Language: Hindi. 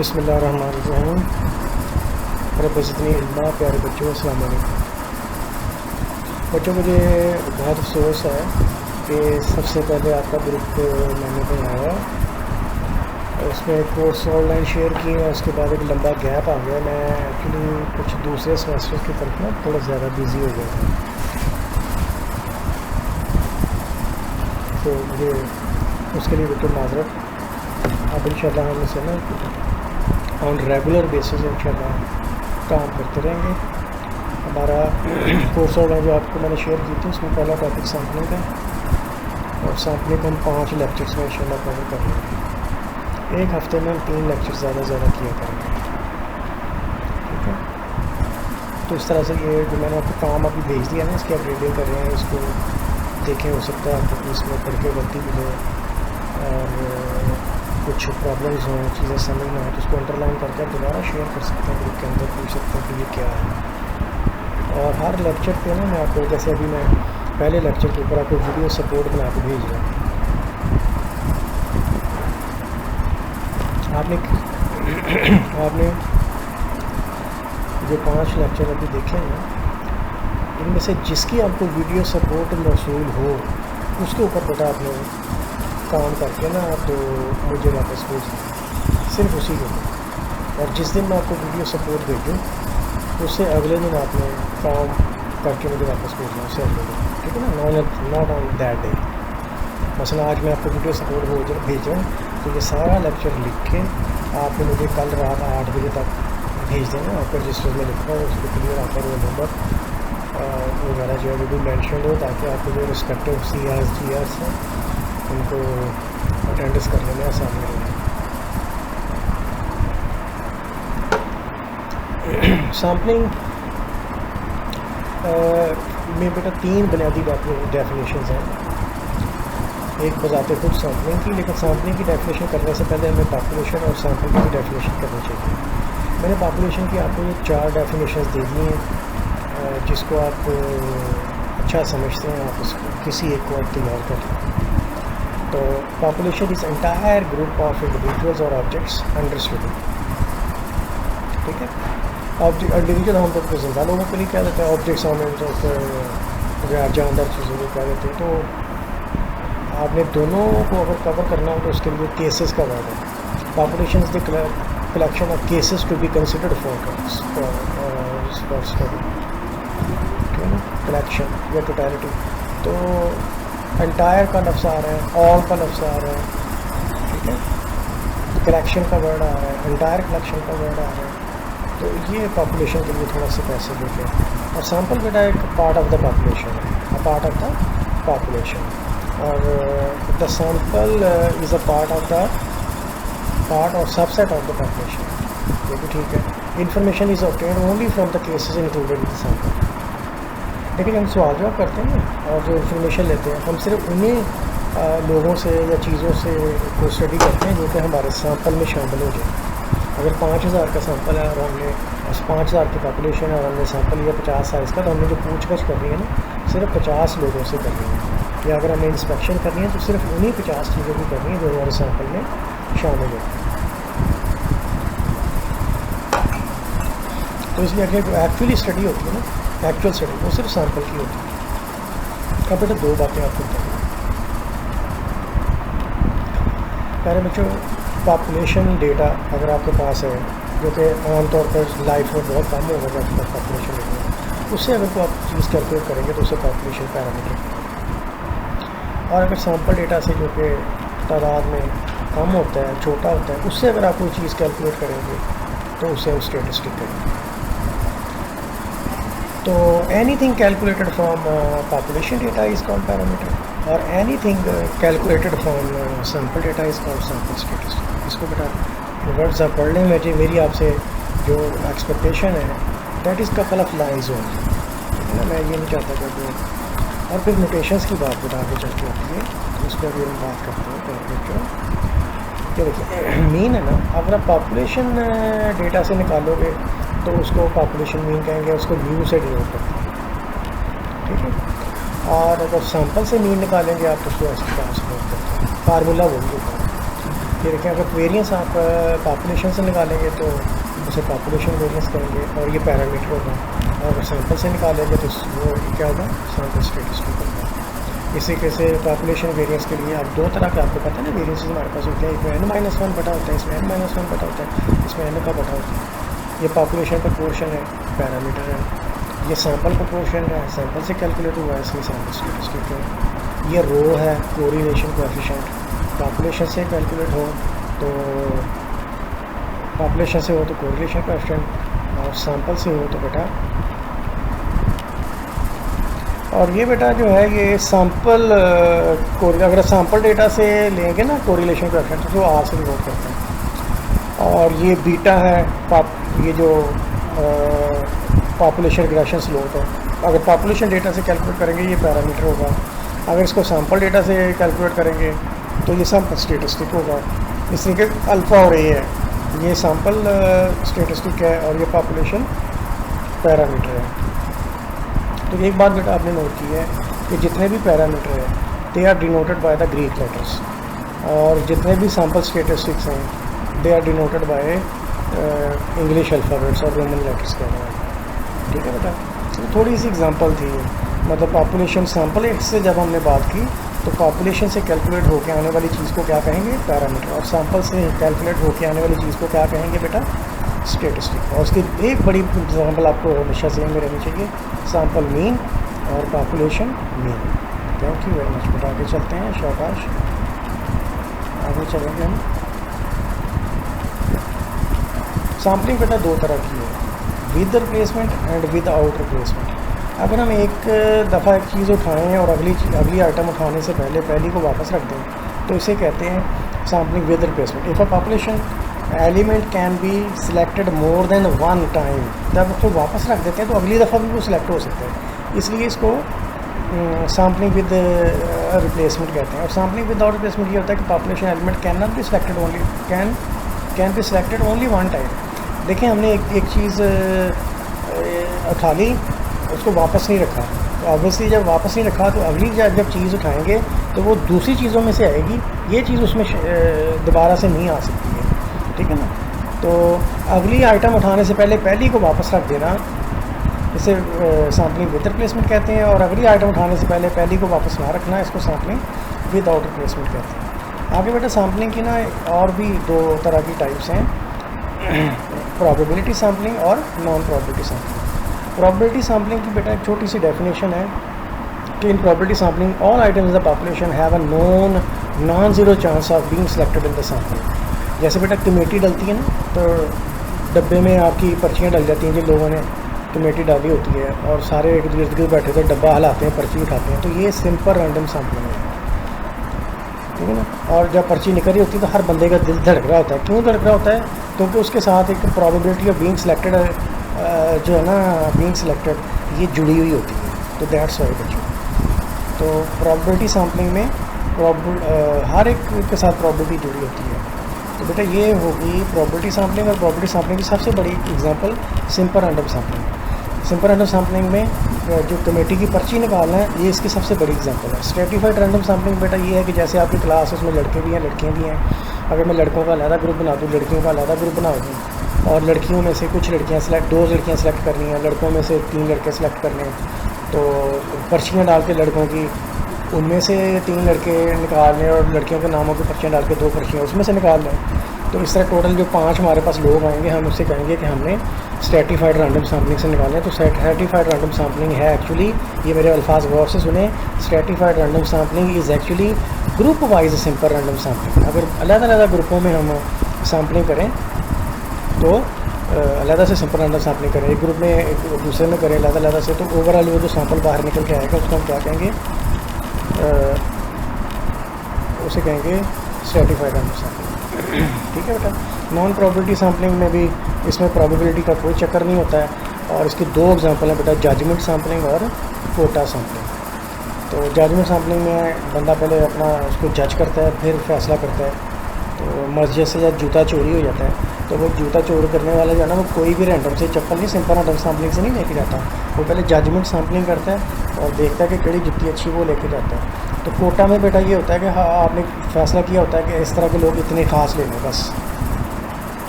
बिस्मिल्लाहिर्रहमानिर्रहीम। रब ज़िदनी इल्मा। प्यारे बच्चों, अस्सलाम वालेकुम। बच्चों, मुझे बहुत अफसोस है कि सबसे पहले आपका ग्रुप मैंने बनाया, उसमें कोर्स ऑनलाइन शेयर किए और उसके बाद एक लंबा गैप आ गया। मैं एक्चुअली कुछ दूसरे सेमेस्टर की तरफ ना थोड़ा ज़्यादा बिज़ी हो गया था, तो मुझे उसके लिए बिल्कुल माज़रत। अब इंशाल्लाह हम इसे ना ऑन रेगुलर बेसिस इंशाल्लाह काम करते रहेंगे। हमारा कोर्स ऑनलाइन जो आपको मैंने शेयर की थी, उसमें पहला टॉपिक सैम्पलिंग है और सैम्पलिंग हम 5 लेक्चर्स में इंशाल्लाह कवर कर लेंगे। एक हफ़्ते में हम 3 लेक्चर ज़्यादा किया करेंगे, ठीक है। तो इस तरह से ये जो मैंने आपको काम अभी भेज दिया ना, इसकी आप रीडिंग कर रहे हैं, इसको देखें। हो सकता है आपको इसमें पढ़ के गलती भी हो और कुछ प्रॉब्लम्स हों, चीज़ें समझ ना हो, तो उसको अंडरलाइन करके आप दोबारा शेयर कर सकते हैं ग्रुप के अंदर, पूछ सकते हैं कि ये क्या है। और हर लेक्चर पे ना मैं आपको, जैसे अभी मैं पहले लेक्चर के ऊपर आपको वीडियो सपोर्ट बना के भेज रहा हूँ। आपने जो 5 लेक्चर अभी देखे हैं, इनमें से जिसकी आपको वीडियो सपोर्ट मौसूल हो, उसके ऊपर बेटा आपने काम करके ना तो मुझे वापस भेज दें, सिर्फ उसी के ऊपर। और जिस दिन मैं आपको वीडियो सपोर्ट भेजूँ, उससे अगले दिन आपने काम करके मुझे वापस भेजना, उससे अगले दिन, ठीक है ना। Not on that day. मसलन आज मैं आपको वीडियो सपोर्ट भेज रहा हूँ, तो ये सारा लेक्चर लिख के आपने मुझे कल रात 8 बजे तक भेज देना। आपको रजिस्टर में लिखा हो, उसको क्लियर आपका रोल नंबर वगैरह जो है वो भी मैंशन हो, ताकि आपको जो रिस्पेक्टिव CRs हैं उनको अटेंडेंस करने में आसानी होगी। सैम्पलिंग में बेटा 3 बुनियादी डेफिनेशंस हैं। एक बजाते खुद सैम्पलिंग की, लेकिन सैम्पलिंग की डेफिनेशन करने से पहले हमें पॉपुलेशन और सैम्पलिंग की डेफिनेशन करनी चाहिए। मैंने पॉपुलेशन की आपको ये 4 डेफिनेशंस दे दी हैं, जिसको आप अच्छा समझते हैं, आप उसको किसी एक को आप तैयार कर लें। तो population is entire group of individuals और ऑब्जेक्ट्स अंडर स्टडी, ठीक है। इंडिविजुअल हम तो ज़िंदा लोगों के लिए क्या देते हैं, ऑब्जेक्ट्स हम जानदार चीज़ों को क्या देते हैं। तो आपने दोनों को अगर कवर करना हो तो उसके लिए केसेस का वर्ड है। Population is the collection of cases to be considered for study, ठीक है ना। कलेक्शन या टोटलिटी, तो एंटायर का लफ्ज़ आ रहा है, ऑल का लफ्ज़ आ रहा है, ठीक है। कलेक्शन का वर्ड आ रहा है, एंटायर कलेक्शन का वर्ड आ रहा है। तो ये पॉपुलेशन के लिए थोड़ा सा पैसे देते हैं। और सैम्पल बेटा एक पार्ट ऑफ द पॉपुलेशन है, a part of the population. और the sample is a part or subset of the population, ये भी ठीक है। Information is obtained only from the cases included in the sample. लेकिन हम सवाल जवाब करते हैं और जो इन्फॉर्मेशन लेते हैं, हम सिर्फ उन्हीं लोगों से या चीज़ों से को स्टडी करते हैं जो कि हमारे सैम्पल में शामिल हो जाए। अगर 5000 का सैम्पल है और हमने 5000 की पॉपुलेशन है और हमने सैम्पल लिया 50 साइज़ का, तो हमने जो पूछताछ करनी है ना, सिर्फ 50 लोगों से करनी है। या अगर हमें इंस्पेक्शन करनी है तो सिर्फ उन्हीं 50 चीज़ों की करनी है जो हमारे सैम्पल में शामिल है। तो इसलिए अगर जो एक्चुअली स्टडी होती है ना, एक्चुअल स्टडी, वो सिर्फ सैम्पल की होती है। अब बेटा 2 बातें आपको बताऊँ। पहले बच्चों, पॉपुलेशन डेटा अगर आपके पास है, जो कि आमतौर पर लाइफ में बहुत कम होगा जब तक पॉपुलेशन डेटा, उससे अगर को आप चीज़ कैलकुलेट करेंगे तो उसे पॉपुलेशन पैरामीटर। और अगर सैम्पल डेटा से जो कि तादाद में कम होता है, छोटा होता है, उससे अगर आप कोई चीज़ कैलकुलेट करेंगे तो उसे हम स्टेटिस्टिक करेंगे। तो anything calculated from population data is called parameter और anything calculated from sample data is called sample statistic. इसको बेटा वर्ड्स आप पढ़ लें। मेरी आपसे जो एक्सपेक्टेशन है, that is couple of lines हो, ना। मैं ये नहीं चाहता कि और फिर नोटेशंस की बात बेटा आगे चल के आती है, तो उस पर भी हम बात करते हैं। तो क्या देखिए, मीन है ना, अगर आप पॉपुलेशन डेटा से निकालोगे तो उसको पॉपुलेशन मीन कहेंगे, उसको न्यू से डिनोट करते हैं, ठीक है। और अगर सैम्पल से मीन निकालेंगे आप तो उसको ऐसे पास करते हैं, फार्मूला वही होता है। ये देखें, अगर वेरिएंस आप पॉपुलेशन से निकालेंगे तो उसे पॉपुलेशन वेरिएंस करेंगे और ये पैरामीटर होगा, और अगर सैंपल से निकालेंगे तो वो क्या होगा, सैंपल स्टेटिस्टिक होगा। इसी के से पॉपुलेशन वेरिएंस के लिए अब दो तरह के आपको पता है ना वेरिएंस हमारे पास होते हैं, एक में n-1 बटा होता है, इसमें n-1 बटा होता है, इसमें n का बटा होता है। ये पॉपुलेशन प्रोपोर्शन है, पैरामीटर है। ये सैंपल प्रोपोर्शन है, सैंपल से कैलकुलेट हुआ है, इसलिए सैंपल स्टेटिस्टिक है। ये रो है, कोरिलेशन कोएफिशिएंट, पॉपुलेशन से कैलकुलेट हो तो पॉपुलेशन से हो तो कोरिलेशन कोएफिशिएंट, और सैंपल से हो तो बेटा, और ये बेटा जो है ये सैंपल अगर सैंपल डेटा से लेंगे ना कोरिलेशन कोएफिशिएंट तो आर से डिनोट करते हैं। और ये बीटा है, ये जो पॉपुलेशन रिग्रेशन स्लोप है। अगर पॉपुलेशन डेटा से कैलकुलेट करेंगे ये पैरामीटर होगा, अगर इसको सैंपल डेटा से कैलकुलेट करेंगे तो ये सैंपल स्टेटिस्टिक होगा। इस तरीके अल्फ़ा और ए है, ये सैंपल स्टेटिस्टिक है और ये पॉपुलेशन पैरामीटर है। तो एक बात बेटा आपने नोट की है कि जितने भी पैरामीटर है they are denoted by the Greek letters, और जितने भी सैंपल स्टेटिस्टिक्स हैं they are denoted by English alphabets और रोमन लेटर्स के अलावा। ठीक है बेटा, तो थोड़ी सी एग्जांपल थी, मतलब पॉपुलेशन सैंपल से जब हमने बात की तो पॉपुलेशन से कैलकुलेट होकर आने वाली चीज़ को क्या कहेंगे, पैरामीटर, और सैंपल से कैलकुलेट होकर आने वाली चीज़ को क्या कहेंगे बेटा, स्टेटिस्टिक। और उसकी एक बड़ी एग्जांपल आपको हमेशा सेम में रहनी चाहिए, सैंपल मीन और population mean. Thank you very much बेटा, आगे चलते हैं, शाबाश, आगे चलेंगे हम। सैम्पलिंग बेटा दो तरह की है, with replacement and with out replacement. अगर हम एक दफ़ा एक चीज़ उठाएं और अगली आइटम उठाने से पहले पहली को वापस रख दें तो इसे कहते हैं sampling with replacement. If a population element can be selected more than one time, जब उसको वापस रख देते हैं तो अगली दफ़ा भी वो सिलेक्ट हो सकता है, इसलिए इसको सैम्पलिंग विद रिप्लेसमेंट कहते हैं। और सैम्पलिंग विदाउट रिप्लेसमेंट ये होता है कि population element can not be selected only can be selected only one time. देखें, हमने एक चीज़ उठा ली, उसको वापस नहीं रखा, तो ऑब्वियसली जब वापस नहीं रखा तो अगली जब चीज़ उठाएंगे तो वो दूसरी चीज़ों में से आएगी, ये चीज़ उसमें दोबारा से नहीं आ सकती है। ठीक है ना, तो अगली आइटम उठाने से पहले पहली को वापस रख देना, इसे सैम्पलिंग विद रिप्लेसमेंट कहते हैं। और अगली आइटम उठाने से पहले पहली को वापस ना रखना, इसको सैम्पलिंग विदाउट रिप्लेसमेंट कहते हैं। आगे बेटा सैम्पलिंग की ना और भी दो तरह की टाइप्स हैं, प्रोबेबिलिटी सैम्पलिंग और non probability sampling. Probability sampling की बेटा एक छोटी सी डेफिनेशन है कि इन probability sampling all items in the population have a non zero chance of being selected in the sampling. जैसे बेटा कमेटी डलती है ना, तो डब्बे में आपकी पर्चियाँ डल जाती हैं, जिन लोगों ने कमेटी डाली होती है और सारे एक इर्द गिर्द बैठे थे, डब्बा हिलाते हैं, पर्ची उठाते हैं, तो ये सिंपल रैंडम सैम्पलिंग है। ठीक है ना, और जब पर्ची निकल रही होती है तो हर बंदे का दिल धड़क रहा होता है। क्यों धड़क रहा होता है? क्योंकि उसके साथ एक प्रोबेबिलिटी ऑफ बीइंग सिलेक्टेड जो है ना, बीइंग सिलेक्टेड ये जुड़ी हुई होती है, तो दैट्स वाई बच्चों। तो प्रोबेबिलिटी सैम्पलिंग में हर एक के साथ प्रोबेबिलिटी जुड़ी होती है। तो बेटा ये होगी प्रोबेबिलिटी सैम्पलिंग। और प्रोबेबिलिटी सैम्पलिंग की सबसे बड़ी example simple random sampling. Simple random sampling में जो कमेटी की पर्ची निकालना है, ये इसकी सबसे बड़ी एग्जांपल है। स्ट्रेटिफाइड रैंडम सैम्पलिंग बेटा ये है कि जैसे आपकी क्लास उसमें लड़के भी हैं, लड़कियाँ भी हैं, अगर मैं लड़कों का अलग ग्रुप बना दूँ, लड़कियों का अलग ग्रुप बना दूँ, और लड़कियों में से कुछ लड़कियाँ दो लड़कियाँ सेलेक्ट करनी हैं, लड़कों में से 3 लड़के सेलेक्ट करने हैं, तो पर्चियाँ डाल के लड़कों की उनमें से 3 लड़के निकाल लें और लड़कियों के नामों की पर्चियाँ डाल के 2 पर्चियाँ उसमें से निकाल लें। तो इस तरह टोटल जो 5 हमारे पास लोग आएंगे, हम उससे कहेंगे कि हमने स्ट्रेटिफाइड रैंडम सैम्पलिंग से निकालना है। तो स्ट्रेटिफाइड रैंडम सैम्पलिंग है एक्चुअली, ये मेरे अल्फाज गौर से सुने, stratified random sampling is actually group wise simple random sampling. अगर अलग अलग ग्रुपों में हम सैम्पलिंग करें तो अलग से सिंपल रैंडम सैम्पलिंग करें, एक ग्रुप में एक दूसरे में करें अलग से, तो ओवरऑल वो जो सैंपल बाहर निकल के आएगा उसको हम क्या कहेंगे, उसे कहेंगे स्ट्रेटिफाइड रैंडम सैम्पलिंग। ठीक है बेटा। नॉन प्रोबेबिलिटी सैम्पलिंग में भी इसमें प्रोबेबिलिटी का कोई चक्कर नहीं होता है, और इसके 2 एग्जांपल हैं बेटा, जजमेंट सैम्पलिंग और कोटा सैम्पलिंग। तो जजमेंट सैम्पलिंग में बंदा पहले अपना उसको जज करता है, फिर फैसला करता है। तो मस्जिद से जब जूता चोरी हो जाता है तो वो जूता चोरी करने वाला जो है ना, वो कोई भी रैंडम से चप्पल नहीं, सिंपल रैंडम सैम्पलिंग से नहीं लेके जाता, वो पहले जजमेंट सैम्पलिंग करता है और देखता है कि कड़ी जुत्ती अच्छी वो लेके जाता है। तो कोटा में बेटा ये होता है कि हाँ आपने फैसला किया होता है कि इस तरह के लोग इतने ख़ास ले लें बस,